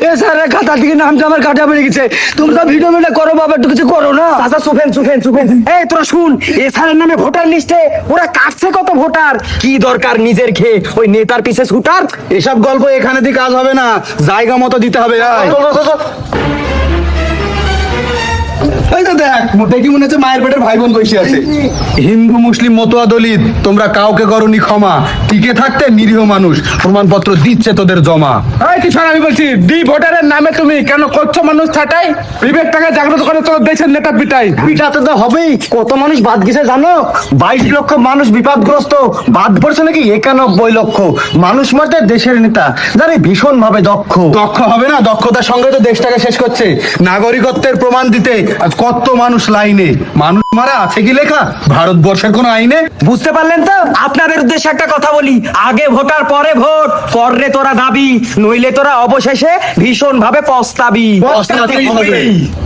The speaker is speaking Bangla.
এ স্যারের খাতা থেকে নামটা আমার কাটা বেড়ে গেছে। তোমরা ভিডিও করো বাবা, একটু কিছু করো না। চাচা চুপেন। এই তোরা শুন, এ স্যারের নামে ভোটার লিস্টে ওরা কাটছে কত ভোটার। কি দরকার নিজের খেয়ে ওই নেতার পিছে ছুটার? এসব গল্প এখানে দিয়ে কাজ হবে না, জায়গা মতো দিতে হবে। এই তো দেখ, দেখি মনে হচ্ছে মায়ের পেটের ভাই বোন বসে আছে। হিন্দু মুসলিম মতুয়া দলিত তোমরা কাউকে করনি ক্ষমা, টিকে থাকতে নিরীহ মানুষ প্রমাণপত্র দিচ্ছে তোদের জমা। এই কিষান, আমি বলছি ডি ভোটারের নামে তুমি কেন করছো মানুষ ছাটাই? বিবেকটাকে জাগ্রত করে তোর দেশের নেতা পিটাই। পিটাতে তো হবেই। কত মানুষ বাদ গেছে জানো? 22 লক্ষ মানুষ বিপদগ্রস্ত। বাদ পড়ছে নাকি 91 লক্ষ মানুষ। মারতে দেশের নেতা যারা ভীষণ ভাবে দক্ষ। দক্ষ হবে না, দক্ষতার সঙ্গে তো দেশটাকে শেষ করছে। নাগরিকত্বের প্রমাণ দিতে আজ কত মানুষ লাইনে। মানুষ মারা আছে কি লেখা ভারতবর্ষের কোন আইনে? বুঝতে পারলেন তো? আপনাদের উদ্দেশ্যে একটা কথা বলি, আগে ভোটার পরে ভোট করলে তোরা দাবি, নইলে তোরা অবশেষে ভীষণ ভাবে পস্তাবি।